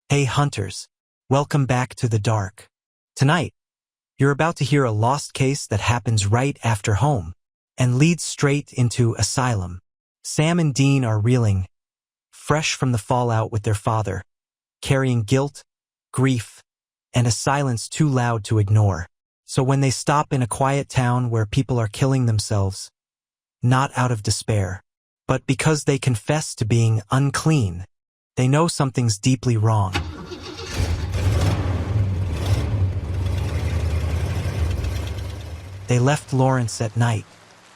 Hey hunters, welcome back to the dark. Tonight, you're about to hear a lost case that happens right after home and leads straight into Asylum. Sam and Dean are reeling, fresh from the fallout with their father, carrying guilt, grief, and a silence too loud to ignore. So when they stop in a quiet town where people are killing themselves, not out of despair, but because they confess to being unclean, they know something's deeply wrong. They left Lawrence at night,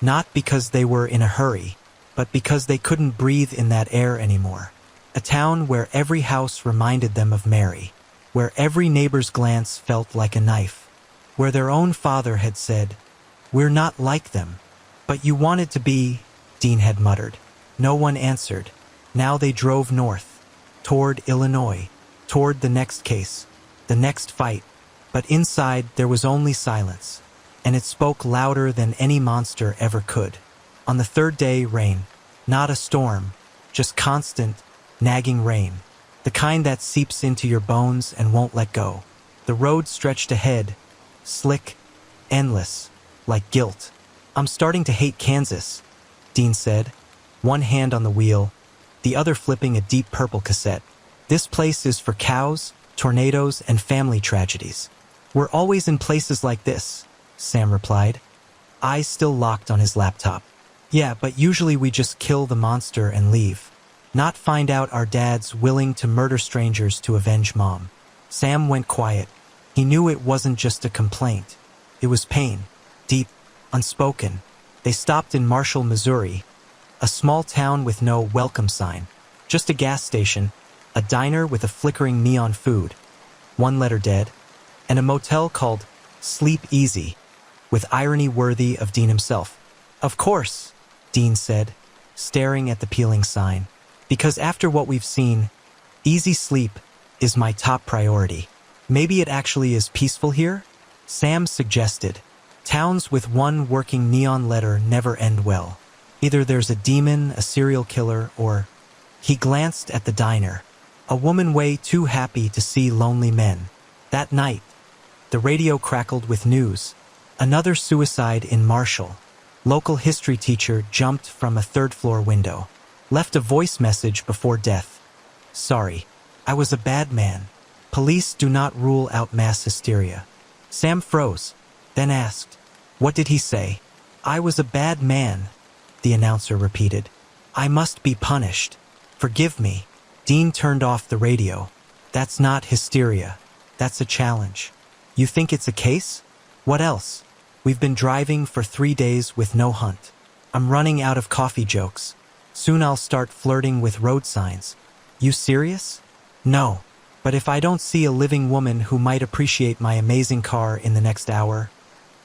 not because they were in a hurry, but because they couldn't breathe in that air anymore. A town where every house reminded them of Mary, where every neighbor's glance felt like a knife, where their own father had said, "We're not like them." "But you wanted to be," Dean had muttered. No one answered. Now they drove north, toward Illinois, toward the next case, the next fight. But inside there was only silence, and it spoke louder than any monster ever could. On the third day, rain. Not a storm, just constant, nagging rain. The kind that seeps into your bones and won't let go. The road stretched ahead, slick, endless, like guilt. "I'm starting to hate Kansas," Dean said, one hand on the wheel, the other flipping a deep purple cassette. "This place is for cows, tornadoes, and family tragedies." "We're always in places like this," Sam replied, eyes still locked on his laptop. "Yeah, but usually we just kill the monster and leave. Not find out our dad's willing to murder strangers to avenge Mom." Sam went quiet. He knew it wasn't just a complaint. It was pain, deep, unspoken. They stopped in Marshall, Missouri, a small town with no welcome sign. Just a gas station, a diner with a flickering neon food, one letter dead, and a motel called Sleep Easy, with irony worthy of Dean himself. "Of course," Dean said, staring at the peeling sign, "because after what we've seen, easy sleep is my top priority." "Maybe it actually is peaceful here?" Sam suggested. "Towns with one working neon letter never end well. Either there's a demon, a serial killer, or..." He glanced at the diner, a woman way too happy to see lonely men. That night, the radio crackled with news. Another suicide in Marshall. Local history teacher jumped from a third-floor window. Left a voice message before death. "Sorry, I was a bad man. Police do not rule out mass hysteria." Sam froze, then asked, "What did he say?" "I was a bad man," the announcer repeated. "I must be punished. Forgive me." Dean turned off the radio. "That's not hysteria. That's a challenge." "You think it's a case?" "What else? We've been driving for 3 days with no hunt. I'm running out of coffee jokes. Soon I'll start flirting with road signs." "You serious?" "No. But if I don't see a living woman who might appreciate my amazing car in the next hour,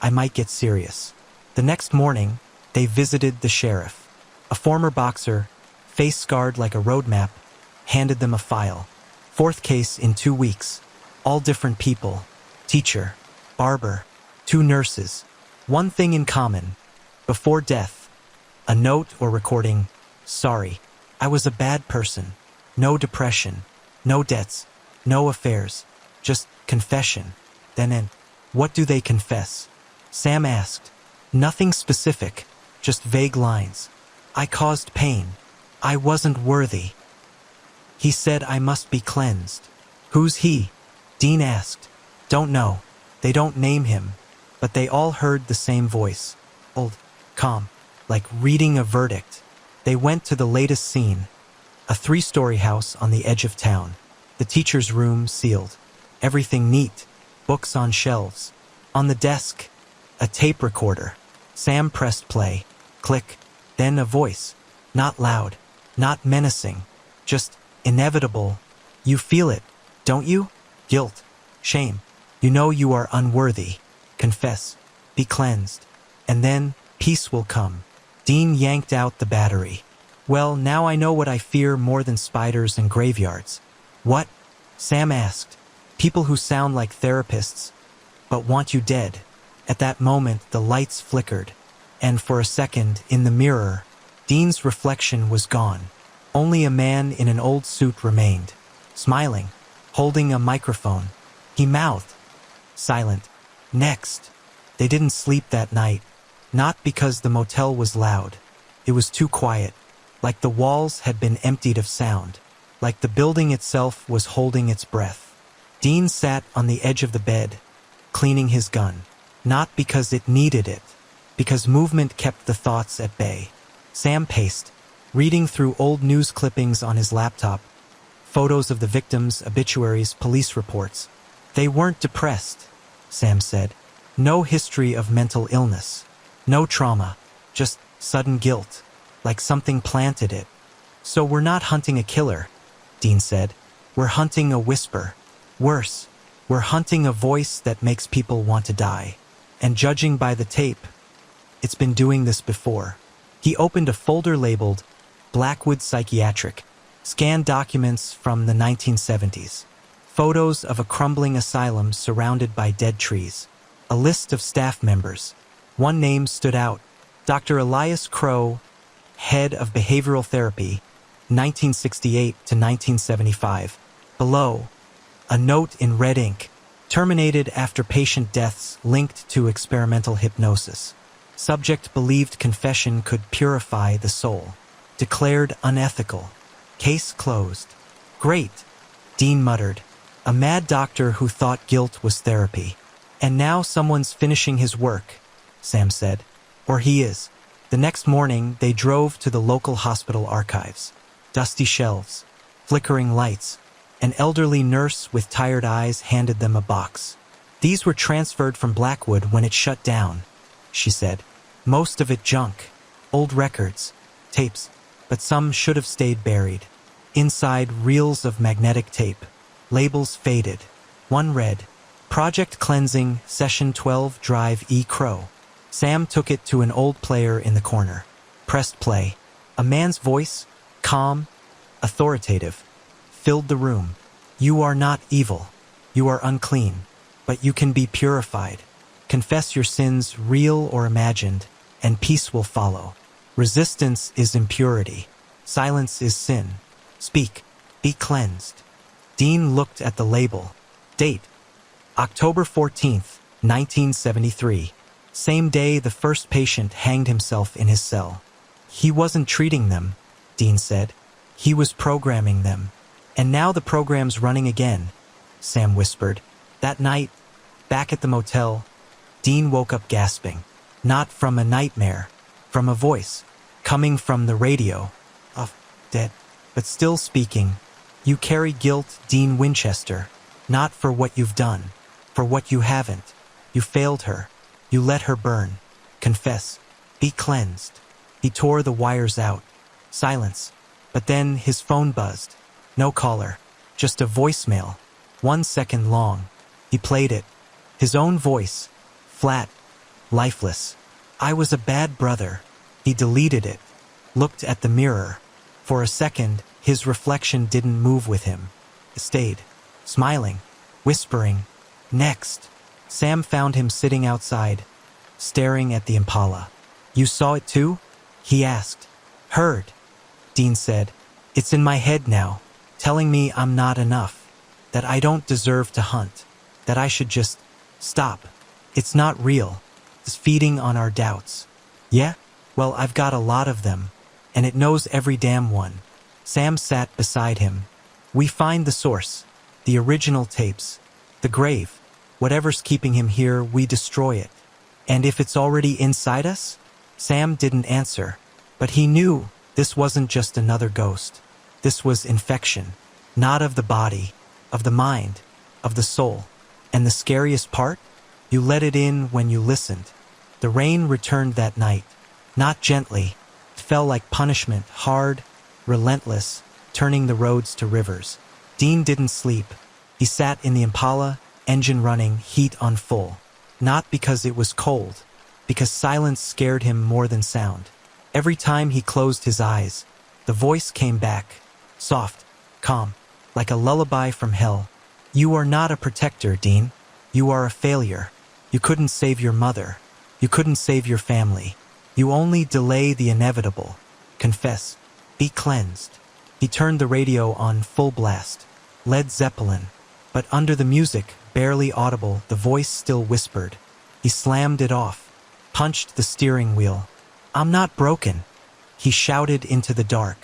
I might get serious." The next morning, they visited the sheriff. A former boxer, face scarred like a road map, handed them a file. 4th case in 2 weeks. All different people. Teacher, barber, 2 nurses. One thing in common. Before death, a note or recording, "Sorry, I was a bad person. No depression, no debts, no affairs. Just confession." Then "What do they confess?" Sam asked. "Nothing specific, just vague lines. I caused pain. I wasn't worthy. He said I must be cleansed." "Who's he?" Dean asked. "Don't know. They don't name him, but they all heard the same voice. Old, calm, like reading a verdict." They went to the latest scene, a 3-story house on the edge of town. The teacher's room sealed. Everything neat, books on shelves. On the desk, a tape recorder. Sam pressed play. Click. Then a voice. Not loud, not menacing, just inevitable. "You feel it, don't you? Guilt, shame. You know you are unworthy. Confess. Be cleansed. And then peace will come." Dean yanked out the battery. "Well, now I know what I fear more than spiders and graveyards." "What?" Sam asked. "People who sound like therapists, but want you dead." At that moment, the lights flickered, and for a second, in the mirror, Dean's reflection was gone. Only a man in an old suit remained, smiling, holding a microphone. He mouthed, "Silent. Next." They didn't sleep that night, not because the motel was loud. It was too quiet, like the walls had been emptied of sound, like the building itself was holding its breath. Dean sat on the edge of the bed, cleaning his gun, not because it needed it, because movement kept the thoughts at bay. Sam paced, reading through old news clippings on his laptop, photos of the victims, obituaries, police reports. They weren't depressed, Sam said. No history of mental illness. No trauma. Just sudden guilt. Like something planted it. "So we're not hunting a killer," Dean said. "We're hunting a whisper. Worse, we're hunting a voice that makes people want to die. And judging by the tape, it's been doing this before." He opened a folder labeled Blackwood Psychiatric, scanned documents from the 1970s, photos of a crumbling asylum surrounded by dead trees, a list of staff members. One name stood out, Dr. Elias Crowe, head of behavioral therapy, 1968 to 1975. Below, a note in red ink, terminated after patient deaths linked to experimental hypnosis. Subject believed confession could purify the soul. Declared unethical. Case closed. "Great," Dean muttered. A mad doctor who thought guilt was therapy. "And now someone's finishing his work," Sam said. "Or he is." The next morning, they drove to the local hospital archives. Dusty shelves, flickering lights. An elderly nurse with tired eyes handed them a box. "These were transferred from Blackwood when it shut down," she said. "Most of it junk. Old records, tapes, but some should have stayed buried. Inside, reels of magnetic tape. Labels faded. One read, Project Cleansing, Session 12, Drive E. Crowe." Sam took it to an old player in the corner. Pressed play. A man's voice, calm, authoritative, filled the room. "You are not evil. You are unclean. But you can be purified. Confess your sins, real or imagined, and peace will follow. Resistance is impurity. Silence is sin. Speak. Be cleansed." Dean looked at the label. Date, October 14th, 1973. Same day the first patient hanged himself in his cell. "He wasn't treating them," Dean said. "He was programming them. And now the program's running again," Sam whispered. That night, back at the motel, Dean woke up gasping. Not from a nightmare, from a voice, coming from the radio. Dead, but still speaking. "You carry guilt, Dean Winchester. Not for what you've done, for what you haven't. You failed her. You let her burn. Confess. Be cleansed." He tore the wires out. Silence. But then his phone buzzed. No caller. Just a voicemail. 1 second long. He played it. His own voice. Flat. Lifeless. "I was a bad brother." He deleted it. Looked at the mirror. For a second, his reflection didn't move with him. It stayed. Smiling. Whispering. "Next." Sam found him sitting outside, staring at the Impala. "You saw it too?" he asked. "Heard," Dean said. "It's in my head now, telling me I'm not enough, that I don't deserve to hunt, that I should just stop. It's not real. It's feeding on our doubts." "Yeah? Well, I've got a lot of them, and it knows every damn one." Sam sat beside him. "We find the source, the original tapes, the grave. Whatever's keeping him here, we destroy it. And if it's already inside us?" Sam didn't answer, but he knew this wasn't just another ghost. This was infection, not of the body, of the mind, of the soul. And the scariest part? You let it in when you listened. The rain returned that night, not gently. It fell like punishment, hard, relentless, turning the roads to rivers. Dean didn't sleep. He sat in the Impala, engine running, heat on full. Not because it was cold, because silence scared him more than sound. Every time he closed his eyes, the voice came back, soft, calm, like a lullaby from hell. "You are not a protector, Dean. You are a failure. You couldn't save your mother. You couldn't save your family. You only delay the inevitable. Confess. Be cleansed." He turned the radio on full blast. Led Zeppelin. But under the music, barely audible, the voice still whispered. He slammed it off, punched the steering wheel. "I'm not broken," he shouted into the dark.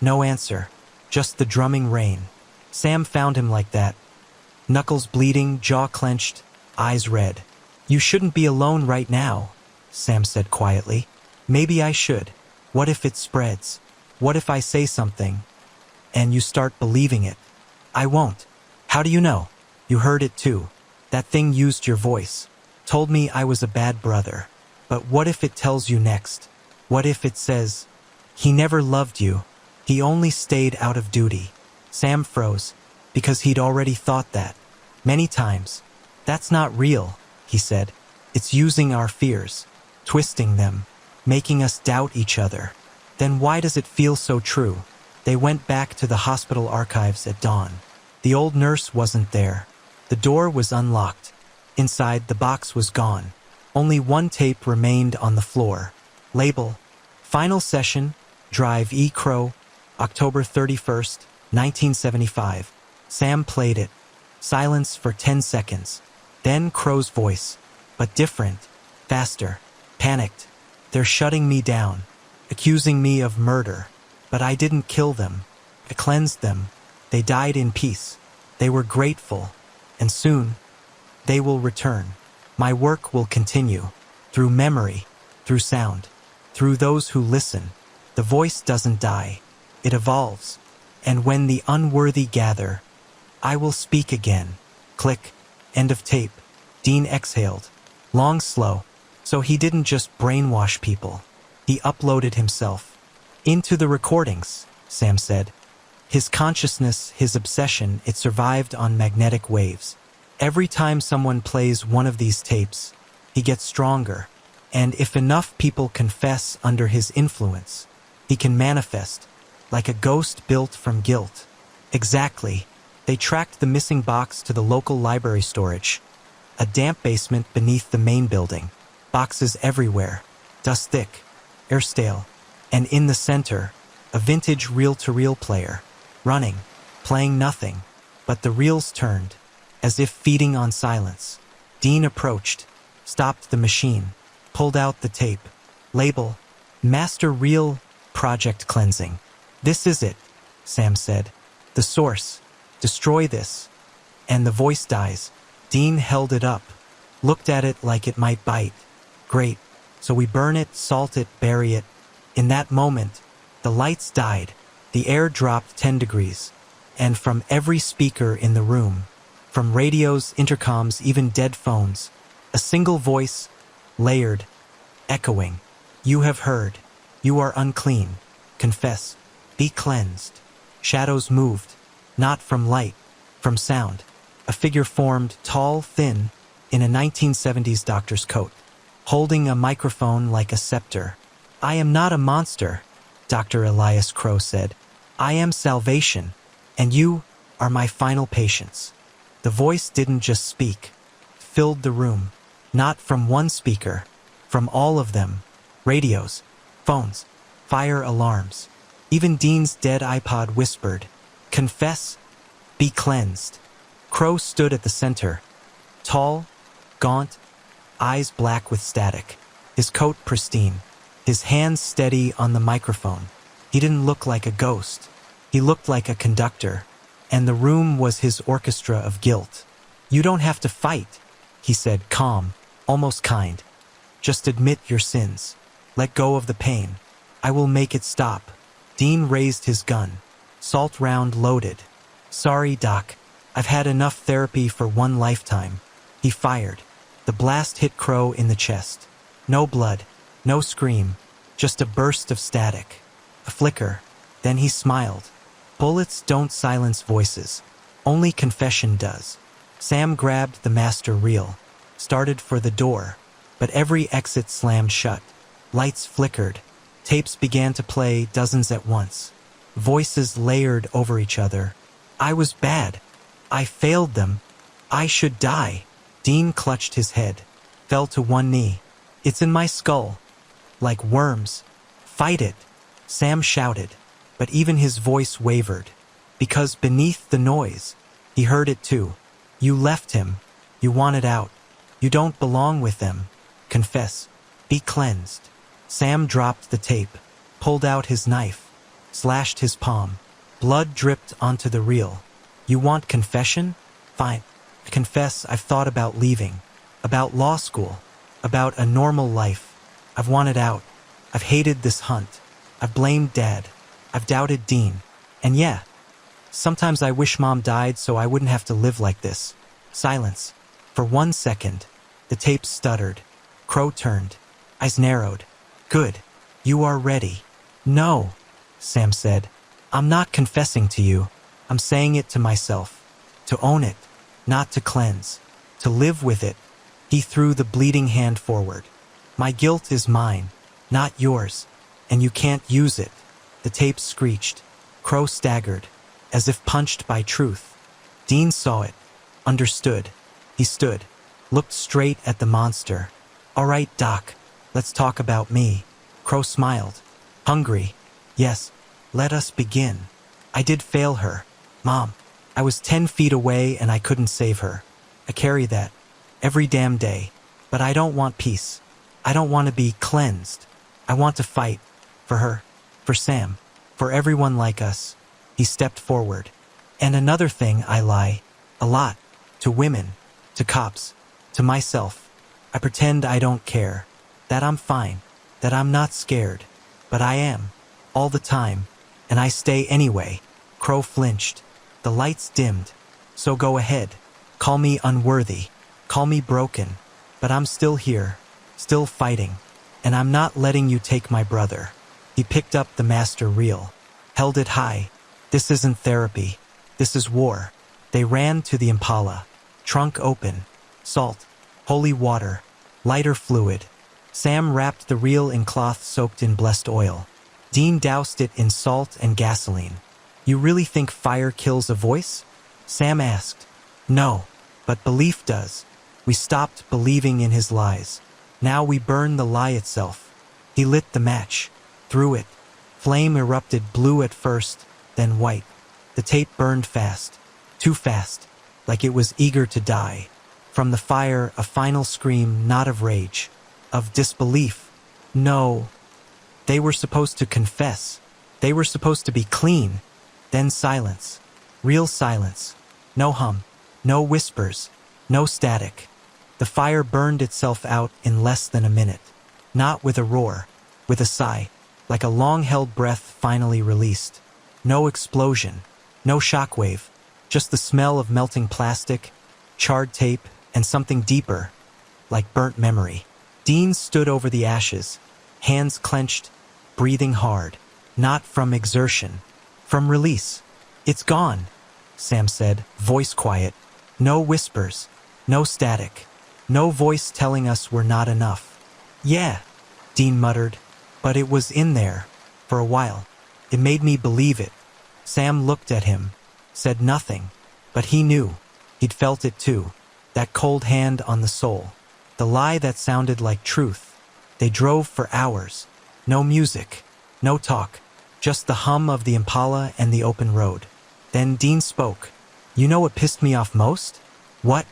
No answer, just the drumming rain. Sam found him like that. Knuckles bleeding, jaw clenched, eyes red. "You shouldn't be alone right now," Sam said quietly. "Maybe I should. What if it spreads? What if I say something and you start believing it?" "I won't." "How do you know?" "You heard it too. That thing used your voice. Told me I was a bad brother. But what if it tells you next? What if it says, 'He never loved you. He only stayed out of duty'?" Sam froze, because he'd already thought that. Many times. "That's not real," he said. "It's using our fears, twisting them, making us doubt each other." "Then why does it feel so true?" They went back to the hospital archives at dawn. The old nurse wasn't there. The door was unlocked. Inside, the box was gone. Only one tape remained on the floor. Label: Final Session, Drive E. Crowe, October 31st, 1975. Sam played it. Silence for 10 seconds. Then Crowe's voice, but different, faster, panicked. "They're shutting me down, accusing me of murder. But I didn't kill them. I cleansed them. They died in peace. They were grateful. And soon, they will return. My work will continue. Through memory, through sound, through those who listen. The voice doesn't die. It evolves. And when the unworthy gather, I will speak again." Click. End of tape. Dean exhaled. Long, slow. So he didn't just brainwash people. He uploaded himself into the recordings, Sam said. His consciousness, his obsession, it survived on magnetic waves. Every time someone plays one of these tapes, he gets stronger. And if enough people confess under his influence, he can manifest, like a ghost built from guilt. Exactly. They tracked the missing box to the local library storage, a damp basement beneath the main building. Boxes everywhere, dust thick, air stale. And in the center, a vintage reel-to-reel player, running, playing nothing. But the reels turned, as if feeding on silence. Dean approached, stopped the machine, pulled out the tape. Label: Master Reel, Project Cleansing. "This is it," Sam said. "The source. Destroy this." And the voice dies. Dean held it up, looked at it like it might bite. "Great. So we burn it, salt it, bury it." In that moment, the lights died. The air dropped 10 degrees. And from every speaker in the room, from radios, intercoms, even dead phones, a single voice, layered, echoing. "You have heard. You are unclean. Confess. Be cleansed." Shadows moved, not from light, from sound. A figure formed, tall, thin, in a 1970s doctor's coat, holding a microphone like a scepter. "I am not a monster," Dr. Elias Crowe said. "I am salvation, and you are my final patients." The voice didn't just speak, it filled the room. Not from one speaker, from all of them. Radios, phones, fire alarms. Even Dean's dead iPod whispered, "Confess, be cleansed." Crowe stood at the center, tall, gaunt, eyes black with static, his coat pristine, his hands steady on the microphone. He didn't look like a ghost. He looked like a conductor, and the room was his orchestra of guilt. "You don't have to fight," he said, calm, almost kind. "Just admit your sins. Let go of the pain. I will make it stop." Dean raised his gun, salt round loaded. "Sorry, Doc. I've had enough therapy for one lifetime." He fired. The blast hit Crowe in the chest. No blood, no scream, just a burst of static. A flicker. Then he smiled. "Bullets don't silence voices. Only confession does." Sam grabbed the master reel, started for the door, but every exit slammed shut. Lights flickered. Tapes began to play, dozens at once. Voices layered over each other. "I was bad. I failed them. I should die." Dean clutched his head, fell to one knee. "It's in my skull. Like worms. Fight it." Sam shouted, but even his voice wavered. Because beneath the noise, he heard it too. You left him. You wanted out. You don't belong with them. Confess. Be cleansed. Sam dropped the tape, pulled out his knife, slashed his palm. Blood dripped onto the reel. You want confession? Fine. Confess I've thought about leaving, about law school, about a normal life. I've wanted out. I've hated this hunt. I've blamed Dad. I've doubted Dean. And yeah, sometimes I wish Mom died so I wouldn't have to live like this. Silence. For 1 second, the tape stuttered. Crowe turned. Eyes narrowed. Good. You are ready. No, Sam said. I'm not confessing to you. I'm saying it to myself. To own it. Not to cleanse. To live with it. He threw the bleeding hand forward. My guilt is mine, not yours. And you can't use it. The tape screeched. Crowe staggered, as if punched by truth. Dean saw it. Understood. He stood. Looked straight at the monster. All right, Doc. Let's talk about me. Crowe smiled. Hungry. Yes. Let us begin. I did fail her. Mom. I was 10 feet away and I couldn't save her. I carry that. Every damn day. But I don't want peace. I don't want to be cleansed. I want to fight. For her. For Sam. For everyone like us. He stepped forward. And another thing, I lie. A lot. To women. To cops. To myself. I pretend I don't care. That I'm fine. That I'm not scared. But I am. All the time. And I stay anyway. Crowe flinched. The lights dimmed. So go ahead. Call me unworthy. Call me broken. But I'm still here. Still fighting. And I'm not letting you take my brother. He picked up the master reel. Held it high. This isn't therapy. This is war. They ran to the Impala. Trunk open. Salt. Holy water. Lighter fluid. Sam wrapped the reel in cloth soaked in blessed oil. Dean doused it in salt and gasoline. You really think fire kills a voice? Sam asked. No, but belief does. We stopped believing in his lies. Now we burn the lie itself. He lit the match. Threw it. Flame erupted blue at first, then white. The tape burned fast. Too fast. Like it was eager to die. From the fire, a final scream, not of rage. Of disbelief. No. They were supposed to confess. They were supposed to be clean. Then silence. Real silence. No hum. No whispers. No static. The fire burned itself out in less than a minute. Not with a roar. With a sigh. Like a long-held breath finally released. No explosion. No shockwave. Just the smell of melting plastic, charred tape, and something deeper. Like burnt memory. Dean stood over the ashes. Hands clenched. Breathing hard. Not from exertion. From release. It's gone, Sam said, voice quiet. No whispers. No static. No voice telling us we're not enough. Yeah, Dean muttered, but it was in there, for a while. It made me believe it. Sam looked at him, said nothing, but he knew. He'd felt it too. That cold hand on the soul. The lie that sounded like truth. They drove for hours. No music. No talk. Just the hum of the Impala and the open road. Then Dean spoke. You know what pissed me off most? What?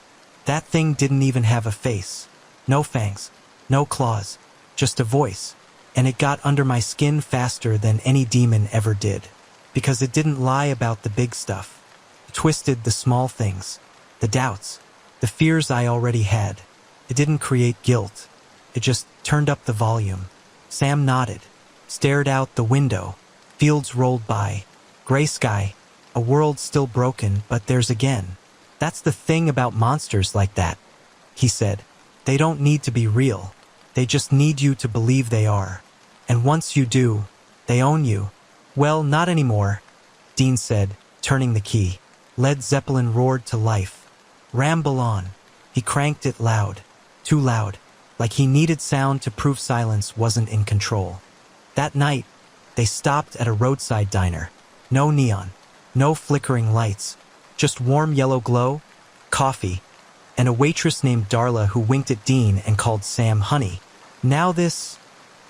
That thing didn't even have a face. No fangs. No claws. Just a voice. And it got under my skin faster than any demon ever did. Because it didn't lie about the big stuff. It twisted the small things. The doubts. The fears I already had. It didn't create guilt. It just turned up the volume. Sam nodded. Stared out the window. Fields rolled by. Gray sky. A world still broken, but there's again. That's the thing about monsters like that, he said. They don't need to be real. They just need you to believe they are. And once you do, they own you. Well, not anymore, Dean said, turning the key. Led Zeppelin roared to life. Ramble on. He cranked it loud. Too loud. Like he needed sound to prove silence wasn't in control. That night, they stopped at a roadside diner. No neon. No flickering lights. Just warm yellow glow, coffee, and a waitress named Darla who winked at Dean and called Sam honey. Now this,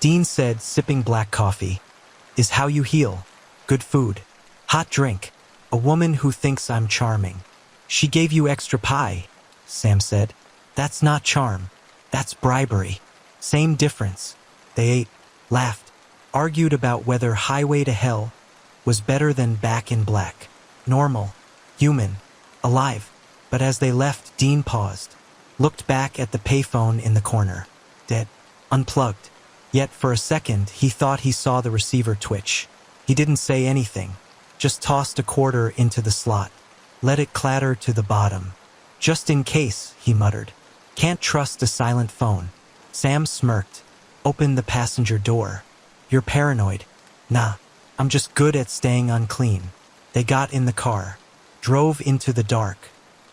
Dean said, sipping black coffee, is how you heal. Good food. Hot drink. A woman who thinks I'm charming. She gave you extra pie, Sam said. That's not charm. That's bribery. Same difference. They ate, laughed, argued about whether Highway to Hell was better than Back in Black. Normal, human, alive. But as they left, Dean paused, looked back at the payphone in the corner. Dead. Unplugged. Yet for a second, he thought he saw the receiver twitch. He didn't say anything, just tossed a quarter into the slot. Let it clatter to the bottom. Just in case, he muttered. Can't trust a silent phone. Sam smirked, opened the passenger door. You're paranoid. Nah, I'm just good at staying unclean. They got in the car, drove into the dark.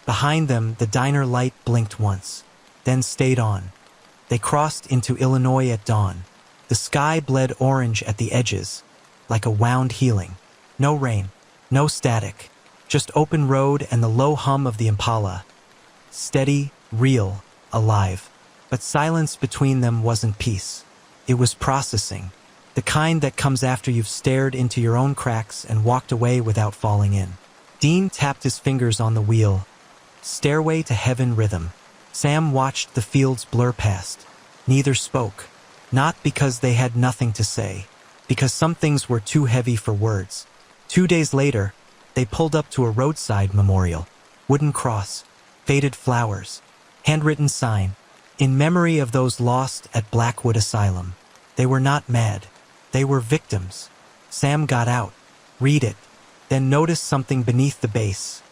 Behind them, the diner light blinked once, then stayed on. They crossed into Illinois at dawn. The sky bled orange at the edges, like a wound healing. No rain, no static, just open road and the low hum of the Impala. Steady, real, alive. But silence between them wasn't peace. It was processing, the kind that comes after you've stared into your own cracks and walked away without falling in. Dean tapped his fingers on the wheel. Stairway to Heaven rhythm. Sam watched the fields blur past. Neither spoke. Not because they had nothing to say, because some things were too heavy for words. 2 days later, they pulled up to a roadside memorial. Wooden cross, faded flowers, handwritten sign, in memory of those lost at Blackwood Asylum. They were not mad. They were victims. Sam got out, read it, then noticed something beneath the base.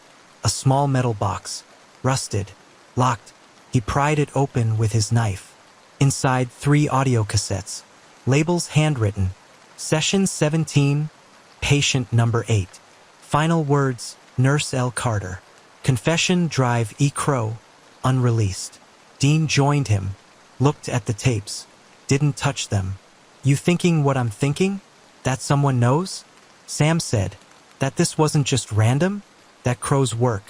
A small metal box, rusted, locked. He pried it open with his knife. Inside 3 audio cassettes, labels handwritten. Session 17, patient number 8. Final words, Nurse L. Carter. Confession, Drive E. Crowe, unreleased. Dean joined him, looked at the tapes, didn't touch them. You thinking what I'm thinking? That someone knows? Sam said, that this wasn't just random? That Crowe's work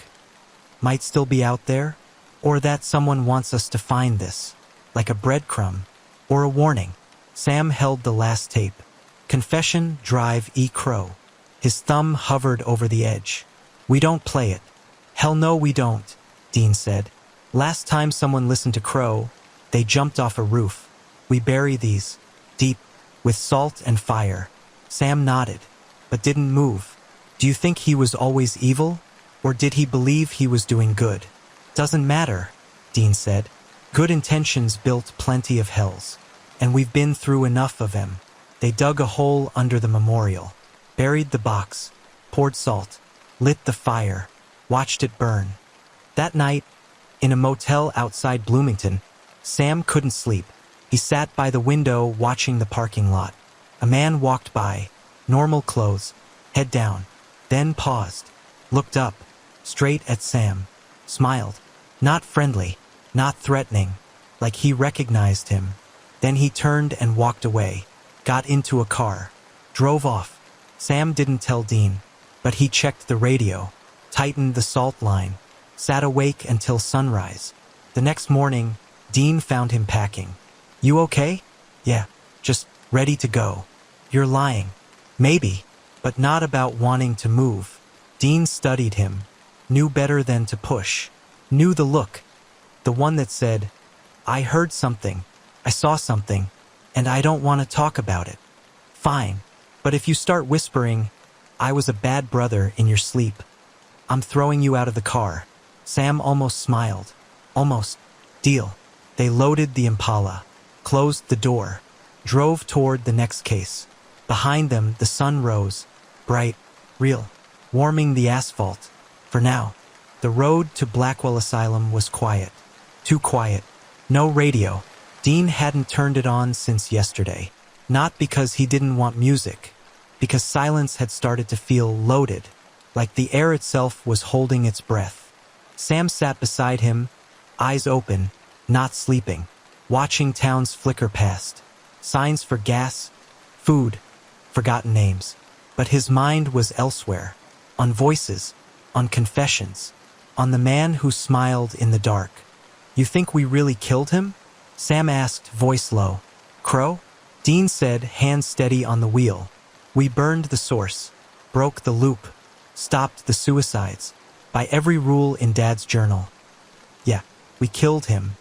might still be out there? Or that someone wants us to find this, like a breadcrumb, or a warning. Sam held the last tape. Confession, Drive E. Crowe. His thumb hovered over the edge. We don't play it. Hell no we don't, Dean said. Last time someone listened to Crowe, they jumped off a roof. We bury these, deep, with salt and fire. Sam nodded, but didn't move. Do you think he was always evil? Or did he believe he was doing good? Doesn't matter, Dean said. Good intentions built plenty of hells. And we've been through enough of them. They dug a hole under the memorial, buried the box, poured salt, lit the fire, watched it burn. That night, in a motel outside Bloomington, Sam couldn't sleep. He sat by the window watching the parking lot. A man walked by, normal clothes, head down, then paused, looked up, straight at Sam, smiled. Not friendly, not threatening, like he recognized him. Then he turned and walked away, got into a car, drove off. Sam didn't tell Dean, but he checked the radio, tightened the salt line, sat awake until sunrise. The next morning, Dean found him packing. You okay? Yeah, just ready to go. You're lying. Maybe, but not about wanting to move. Dean studied him, knew better than to push, knew the look, the one that said, I heard something, I saw something, and I don't want to talk about it. Fine, but if you start whispering, I was a bad brother in your sleep, I'm throwing you out of the car. Sam almost smiled. Almost. Deal. They loaded the Impala, closed the door, drove toward the next case. Behind them, the sun rose, bright, real, warming the asphalt. For now, the road to Blackwell Asylum was quiet. Too quiet. No radio. Dean hadn't turned it on since yesterday. Not because he didn't want music, because silence had started to feel loaded, like the air itself was holding its breath. Sam sat beside him, eyes open, not sleeping, watching towns flicker past. Signs for gas, food, forgotten names. But his mind was elsewhere, on voices, on confessions, on the man who smiled in the dark. You think we really killed him? Sam asked, voice low. Crowe? Dean said, hand steady on the wheel. We burned the source, broke the loop, stopped the suicides. by every rule in Dad's journal. Yeah, we killed him.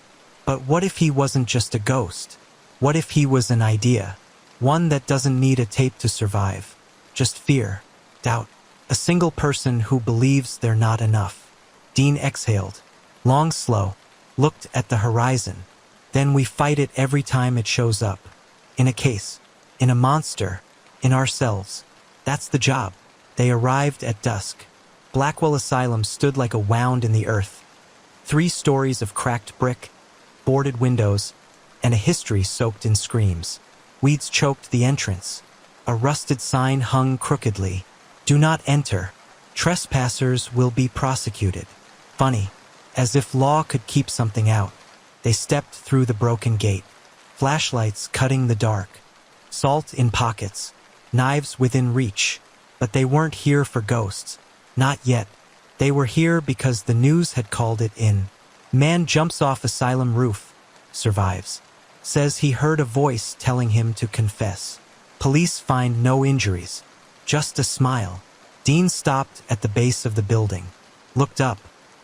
But what if he wasn't just a ghost? What if he was an idea? One that doesn't need a tape to survive. Just fear, doubt. A single person who believes they're not enough. Dean exhaled, long, slow, looked at the horizon. Then we fight it every time it shows up. In a case, in a monster, in ourselves. That's the job. They arrived at dusk. Blackwell Asylum stood like a wound in the earth. 3 stories of cracked brick, boarded windows, and a history soaked in screams. Weeds choked the entrance. A rusted sign hung crookedly. Do not enter. Trespassers will be prosecuted. Funny, as if law could keep something out. They stepped through the broken gate. Flashlights cutting the dark. Salt in pockets. Knives within reach. But they weren't here for ghosts. Not yet. They were here because the news had called it in. Man jumps off asylum roof. Survives. Says he heard a voice telling him to confess. Police find no injuries. Just a smile. Dean stopped at the base of the building. Looked up.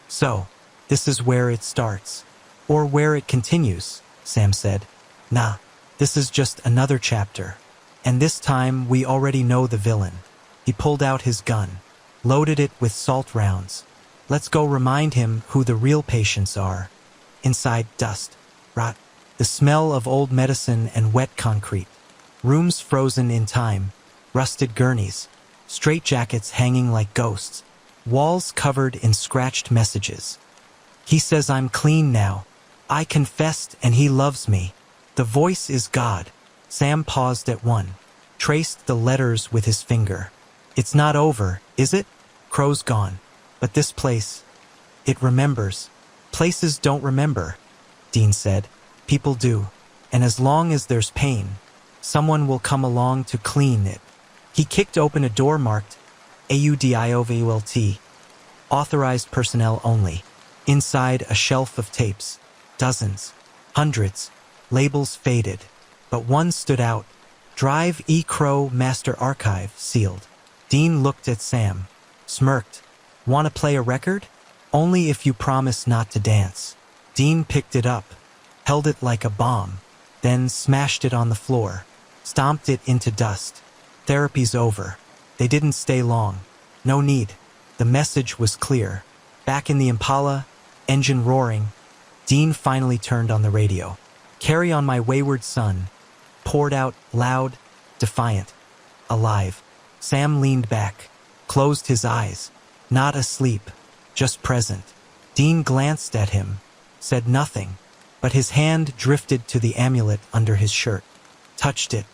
So, this is where it starts. Or where it continues, Sam said. Nah, this is just another chapter. And this time we already know the villain. He pulled out his gun. Loaded it with salt rounds. Let's go remind him who the real patients are. Inside, dust, rot, the smell of old medicine and wet concrete. Rooms frozen in time, rusted gurneys, straitjackets hanging like ghosts, walls covered in scratched messages. He says I'm clean now. I confessed and he loves me. The voice is God. Sam paused at one, traced the letters with his finger. It's not over, is it? Crowe's gone. But this place, it remembers. Places don't remember, Dean said. People do. And as long as there's pain, someone will come along to clean it. He kicked open a door marked AUDIOVULT. Authorized personnel only. Inside, a shelf of tapes. Dozens. Hundreds. Labels faded. But one stood out. Drive E. Crowe Master Archive, sealed. Dean looked at Sam. Smirked. Want to play a record? Only if you promise not to dance. Dean picked it up. Held it like a bomb. Then smashed it on the floor. Stomped it into dust. Therapy's over. They didn't stay long. No need. The message was clear. Back in the Impala, engine roaring, Dean finally turned on the radio. Carry on my wayward son. Poured out, loud, defiant. Alive. Sam leaned back. Closed his eyes. Not asleep. Just present. Dean glanced at him. Said nothing. But his hand drifted to the amulet under his shirt. Touched it.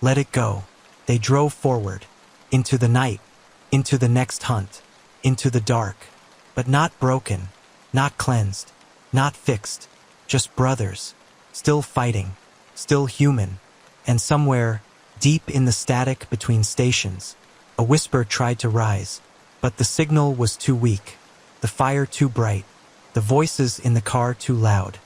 Let it go. They drove forward. Into the night. Into the next hunt. Into the dark. But not broken. Not cleansed. Not fixed. Just brothers. Still fighting. Still human. And somewhere, deep in the static between stations, a whisper tried to rise. But the signal was too weak. The fire too bright. The voices in the car too loud.